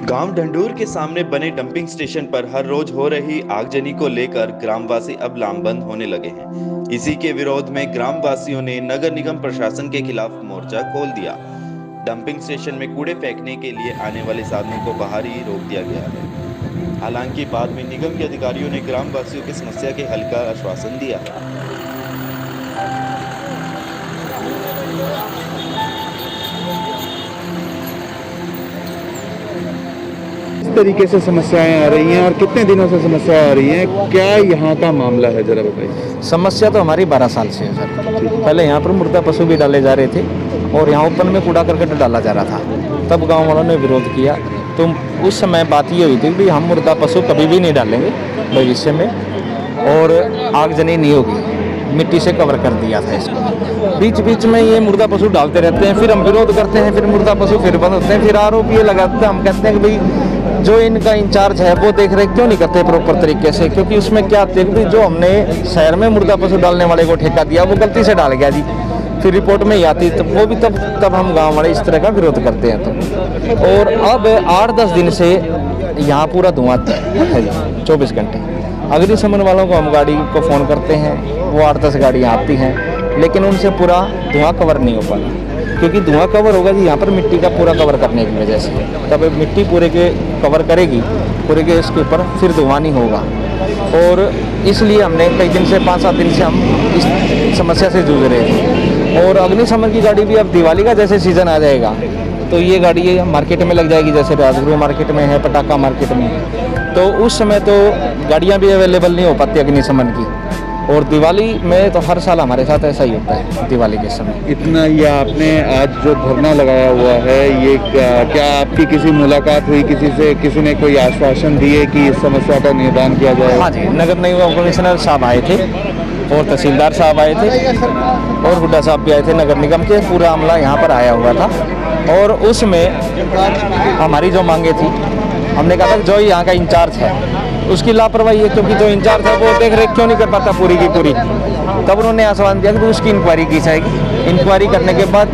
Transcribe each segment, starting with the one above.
गांव ढंढूर के सामने बने डंपिंग स्टेशन पर हर रोज हो रही आगजनी को लेकर ग्रामवासी अब लामबंद होने लगे हैं। इसी के विरोध में ग्रामवासियों ने नगर निगम प्रशासन के खिलाफ मोर्चा खोल दिया। डंपिंग स्टेशन में कूड़े फेंकने के लिए आने वाले साधनों को बाहर ही रोक दिया गया है। हालांकि बाद में निगम के अधिकारियों ने ग्रामवासियों की समस्या के हल का आश्वासन दिया है। किस तरीके से समस्याएं आ रही हैं और कितने दिनों से समस्याएं आ रही हैं, क्या यहाँ का मामला है, जरा बताइए। समस्या तो हमारी 12 साल से है सर। पहले यहाँ पर मुर्दा पशु भी डाले जा रहे थे और यहाँ ओपन में कूड़ा करकट डाला जा रहा था। तब गांव वालों ने विरोध किया तो उस समय बात ये हुई थी कि हम मुर्दा पशु कभी भी नहीं डालेंगे भविष्य में और आगजनी नहीं होगी, मिट्टी से कवर कर दिया था इसको। बीच बीच में ये मुर्दा पशु डालते रहते हैं, फिर हम विरोध करते हैं, फिर मुर्दा पशु फिर बंद होते हैं, फिर आरोप ये लगाते हैं, हम कहते हैं कि भाई जो इनका इंचार्ज है वो देख रेख क्यों नहीं करते प्रॉपर तरीके से, क्योंकि उसमें क्या देखते जो हमने शहर में मुर्दा पशु डालने वाले को ठेका दिया वो गलती से डाल गया जी, फिर रिपोर्ट में ही आती तो वो भी तब हम गांव वाले इस तरह का विरोध करते हैं। तो और अब 8-10 दिन से यहाँ पूरा धुआं है जी 24 घंटे। अग्निशमन वालों को हम गाड़ी को फ़ोन करते हैं, वो 8-10 गाड़ियाँ आती हैं, लेकिन उनसे पूरा धुआं कवर नहीं हो पाता, क्योंकि धुआं कवर होगा जी यहाँ पर मिट्टी का पूरा कवर करने की वजह से, तब मिट्टी पूरे के कवर करेगी पूरे के इसके ऊपर, फिर धुआं नहीं होगा। और इसलिए हमने कई दिन से 5-7 दिन से हम इस समस्या से जूझ रहे थे। और अग्निशमन की गाड़ी भी अब दिवाली का जैसे सीज़न आ जाएगा तो ये गाड़ी मार्केट में लग जाएगी, जैसे राजगुरु मार्केट में है, पटाखा मार्केट में, तो उस समय तो गाड़ियाँ भी अवेलेबल नहीं हो पाती अग्निशमन की। और दिवाली में तो हर साल हमारे साथ ऐसा ही होता है दिवाली के समय। इतना ये आपने आज जो धरना लगाया हुआ है, ये क्या आपकी किसी मुलाकात हुई किसी से, किसी ने कोई आश्वासन दिए कि इस समस्या का निदान किया जाए? हाँ जी, नगर निगम कमिश्नर साहब आए थे और तहसीलदार साहब आए थे और हुड्डा साहब भी आए थे नगर निगम के, पूरा अमला यहाँ पर आया हुआ था। और उसमें हमारी जो मांगे थी, हमने कहा था जो यहाँ का इंचार्ज है उसकी लापरवाही है, क्योंकि जो इंचार्ज है वो देख रेख क्यों नहीं कर पाता पूरी की पूरी। तब उन्होंने आश्वासन दिया कि उसकी इंक्वायरी की जाएगी, इंक्वायरी करने के बाद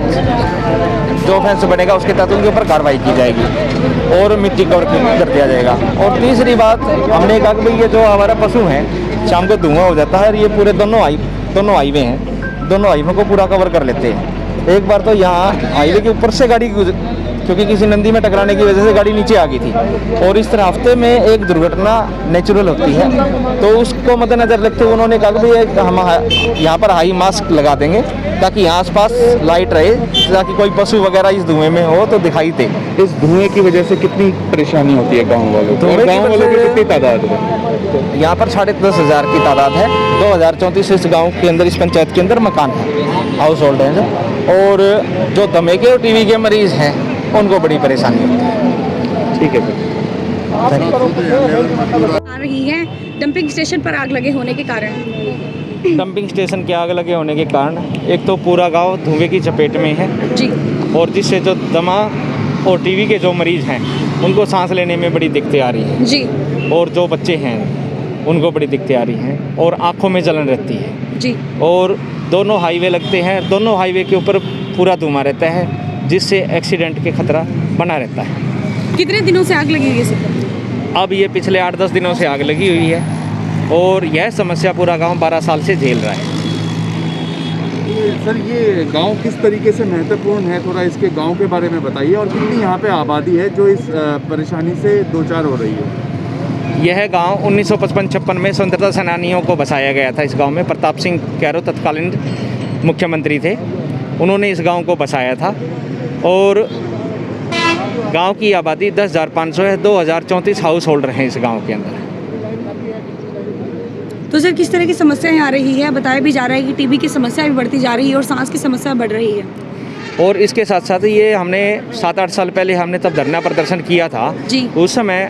जो ऑफेंस बनेगा उसके तहत उनके ऊपर कार्रवाई की जाएगी और मिट्टी कवर कर दिया जाएगा। और तीसरी बात हमने कहा कि भाई ये जो आवारा पशु हैं शाम को धुआं हो जाता है और ये पूरे दोनों हाईवे हैं, दोनों हाईवे को पूरा कवर कर लेते हैं। एक बार तो यहाँ हाईवे के ऊपर से गाड़ी क्योंकि किसी नंदी में टकराने की वजह से गाड़ी नीचे आ गई थी, और इस तरह हफ्ते में एक दुर्घटना नेचुरल होती है, तो उसको मद्देनजर रखते हुए उन्होंने कहा कि भाई हम यहाँ पर हाई मास्क लगा देंगे ताकि यहाँ आसपास लाइट रहे, ताकि कोई पशु वगैरह इस धुएं में हो तो दिखाई दे। इस धुएं की वजह से कितनी परेशानी होती है गाँव वालों को? गाँव वालों की कितनी तादाद है? यहाँ पर 10,500 की तादाद है। 2034 इस गाँव के अंदर, इस पंचायत के अंदर मकान है, हाउस होल्ड है। और जो दमे के और टीवी के मरीज हैं उनको बड़ी परेशानी होती है। ठीक है आ रही है डंपिंग स्टेशन पर आग लगे होने के कारण। डंपिंग स्टेशन के आग लगे होने के कारण एक तो पूरा गांव धुएं की चपेट में है जी, और जिससे जो दमा और टीवी के जो मरीज हैं उनको सांस लेने में बड़ी दिक्कतें आ रही हैं जी, और जो बच्चे हैं उनको बड़ी दिक्कतें आ रही हैं और आँखों में जलन रहती है जी। और दोनों हाईवे लगते हैं, दोनों हाईवे के ऊपर पूरा धुआं रहता है, जिससे एक्सीडेंट के खतरा बना रहता है। कितने दिनों से आग लगी हुई है सर? अब ये पिछले 8-10 दिनों से आग लगी हुई है और यह समस्या पूरा गांव 12 साल से झेल रहा है। सर, ये गांव किस तरीके से महत्वपूर्ण है, थोड़ा इसके गांव के बारे में बताइए, और कितनी यहाँ पे आबादी है जो इस परेशानी से दो चार हो रही है? यह गांव 1955-56 में स्वतंत्रता सेनानियों को बसाया गया था। इस गांव में प्रताप सिंह कैरो तत्कालीन मुख्यमंत्री थे, उन्होंने इस गांव को बसाया था और गांव की आबादी 10,500 है। 2,034 हाउस होल्डर हैं इस गांव के अंदर। तो सर किस तरह की समस्याएं आ रही है? बताया भी जा रहा है कि टीबी की समस्या भी बढ़ती जा रही है और सांस की समस्या बढ़ रही है। और इसके साथ साथ ये हमने 7-8 साल पहले हमने तब धरना प्रदर्शन किया था जी। उस समय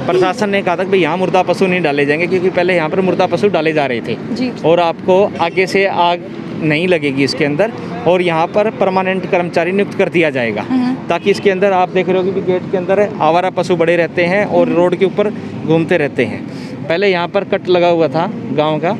प्रशासन ने कहा था कि भाई यहाँ मुर्दा पशु नहीं डाले जाएंगे, क्योंकि पहले यहाँ पर मुर्दा पशु डाले जा रहे थे जी। और आपको आगे से आग नहीं लगेगी इसके अंदर, और यहाँ पर परमानेंट कर्मचारी नियुक्त कर दिया जाएगा, ताकि इसके अंदर आप देख रहे हो कि गेट के अंदर आवारा पशु बड़े रहते हैं और रोड के ऊपर घूमते रहते हैं। पहले यहाँ पर कट लगा हुआ था गांव का,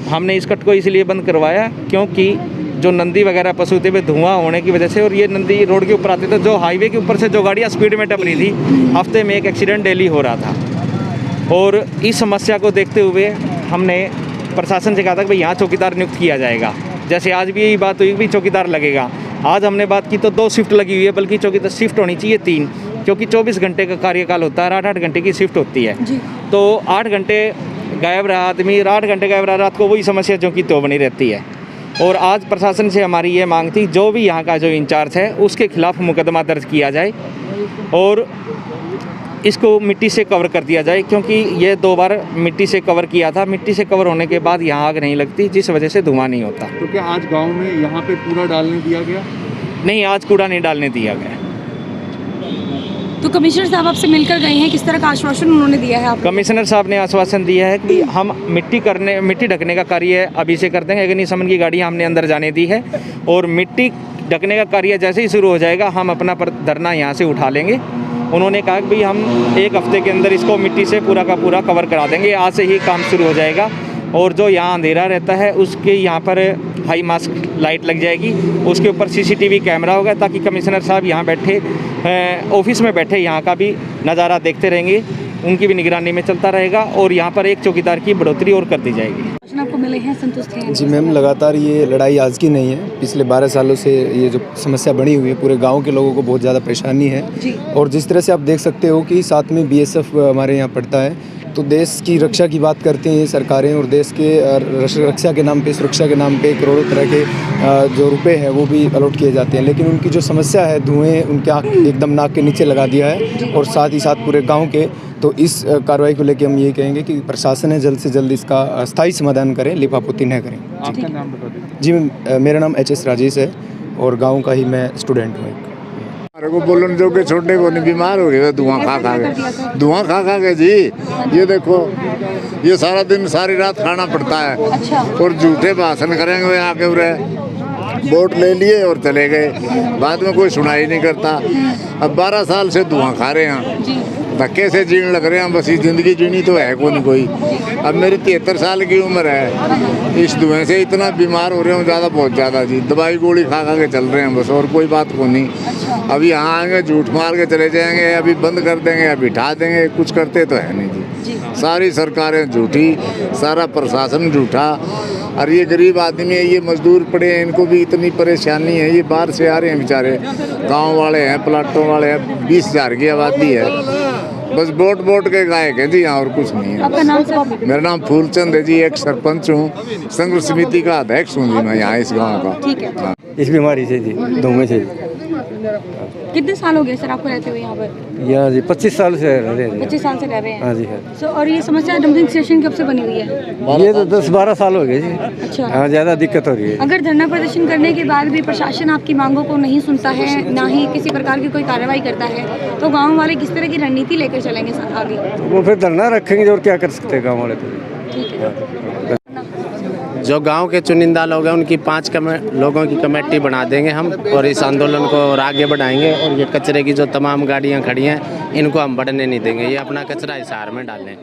हमने इस कट को इसलिए बंद करवाया क्योंकि जो नंदी वगैरह पशु थे वे धुआं होने की वजह से, और ये नंदी रोड के ऊपर आते थे, जो हाईवे के ऊपर से जो गाड़ियाँ स्पीड में टप रही थी, हफ्ते में एक एक्सीडेंट डेली हो रहा था। और इस समस्या को देखते हुए हमने प्रशासन से कहा था कि भाई यहाँ चौकीदार नियुक्त किया जाएगा। जैसे आज भी यही बात हुई भी चौकीदार लगेगा। आज हमने बात की तो 2 शिफ्ट लगी हुई है, बल्कि चौकीदार शिफ्ट होनी चाहिए 3, क्योंकि 24 घंटे का कार्यकाल होता है, 8-8 घंटे की शिफ्ट होती है। तो 8 घंटे गायब रहा आदमी, 8 घंटे गायब रहा, रात को वही समस्या जो कि तो बनी रहती है। और आज प्रशासन से हमारी ये मांग थी, जो भी यहाँ का जो इंचार्ज है उसके खिलाफ मुकदमा दर्ज किया जाए और इसको मिट्टी से कवर कर दिया जाए, क्योंकि ये 2 बार मिट्टी से कवर किया था। मिट्टी से कवर होने के बाद यहाँ आग नहीं लगती, जिस वजह से धुआं नहीं होता। तो क्या आज गांव में यहाँ पे कूड़ा डालने दिया गया? नहीं, आज कूड़ा नहीं डालने दिया गया। तो कमिश्नर साहब आपसे मिलकर गए हैं, किस तरह का आश्वासन उन्होंने दिया है आपको? कमिश्नर साहब ने आश्वासन दिया है कि हम मिट्टी ढकने का कार्य अभी से कर देंगे। अग्निशमन की गाड़ियाँ हमने अंदर जाने दी है और मिट्टी ढकने का कार्य जैसे ही शुरू हो जाएगा हम अपना धरना यहाँ से उठा लेंगे। उन्होंने कहा कि भाई हम 1 हफ्ते के अंदर इसको मिट्टी से पूरा का पूरा कवर करा देंगे। आज से ही काम शुरू हो जाएगा और जो यहाँ अंधेरा रहता है उसके यहाँ पर हाई मास्क लाइट लग जाएगी, उसके ऊपर CCTV कैमरा होगा, ताकि कमिश्नर साहब यहाँ बैठे ऑफिस में बैठे यहाँ का भी नज़ारा देखते रहेंगे, उनकी भी निगरानी में चलता रहेगा और यहाँ पर एक चौकीदार की बढ़ोतरी और कर दी जाएगी। आपको मिले हैं, संतुष्ट हैं? जी मैम, लगातार ये लड़ाई आज की नहीं है, पिछले 12 सालों से ये जो समस्या बनी हुई है, पूरे गांव के लोगों को बहुत ज़्यादा परेशानी है जी। और जिस तरह से आप देख सकते हो कि साथ में BSF हमारे यहाँ पड़ता है, तो देश की रक्षा की बात करते हैं ये सरकारें और देश के रक्षा के नाम पे, सुरक्षा के नाम पे करोड़ों तरह के जो रुपए हैं वो भी अलॉट किए जाते हैं, लेकिन उनकी जो समस्या है धुएँ उनके आँख एकदम नाक के नीचे लगा दिया है और साथ ही साथ पूरे गाँव के। तो इस कार्रवाई को लेकर हम ये कहेंगे कि प्रशासन है जल्द से जल्द इसका स्थायी समाधान करें, लिपापोती न करें। आपका नाम बता दीजिए। जी मेरा नाम HS राजेश है और गांव का ही मैं स्टूडेंट हूँ। हमारे को बोलन जो के छोटे को नहीं बीमार हो गए धुआं खा के जी। ये देखो, ये सारा दिन सारी रात खाना पड़ता है। अच्छा। और झूठे भाषण करेंगे वे आके उरे वोट ले लिए और चले गए, बाद में कोई सुनाई नहीं करता। अब 12 साल से धुआं खा रहे हैं, धक्के से जीने लग रहे हैं, बस ये ज़िंदगी जीनी तो है को नहीं कोई। अब मेरी 73 साल की उम्र है, इस धुएं से इतना बीमार हो रहे हूँ, ज़्यादा बहुत ज़्यादा जी। दवाई गोली खा के चल रहे हैं बस, और कोई बात को नहीं। अभी यहाँ आएंगे झूठ मार के चले जाएंगे, अभी बंद कर देंगे, अभी बिठा देंगे, कुछ करते तो है नहीं जी। सारी सरकारें झूठी, सारा प्रशासन झूठा, और ये गरीब आदमी है, ये मजदूर पड़े हैं, इनको भी इतनी परेशानी है। ये बाहर से आ रहे हैं बेचारे, गांव वाले हैं, प्लाटों वाले हैं, 20,000 की आबादी है, बस वोट के गायक है जी यहाँ, और कुछ नहीं है। आपका नाम सर? मेरा नाम फूलचंद है जी, एक सरपंच हूँ, संघ समिति का अध्यक्ष हूँ जी मैं यहाँ इस गाँव का। ठीक है। इस बीमारी से जी, धुएं से। कितने साल हो गए सर आपको रहते हुए यहाँ पर? यहाँ जी 25 साल से रह रहे हैं। 25 साल से रह रहे हैं? हाँ जी है। सो और ये समस्या डंपिंग स्टेशन कब से बनी हुई है? ये तो 10-12 साल हो गए जी। अच्छा। हाँ, ज़्यादा दिक्कत हो रही है। अगर धरना प्रदर्शन करने के बाद भी प्रशासन आपकी मांगों को नहीं सुनता है, ना ही किसी प्रकार की कोई कार्रवाई करता है, तो गाँव वाले किस तरह की रणनीति लेकर चलेंगे आगे? वो फिर धरना रखेंगे और क्या कर सकते हैं गाँव वाले तो। ठीक है। जो गांव के चुनिंदा लोग हैं उनकी 5 लोगों की कमेटी बना देंगे हम, और इस आंदोलन को और आगे बढ़ाएंगे। और ये कचरे की जो तमाम गाड़ियां खड़ी हैं इनको हम बढ़ने नहीं देंगे, ये अपना कचरा इस हार में डालें।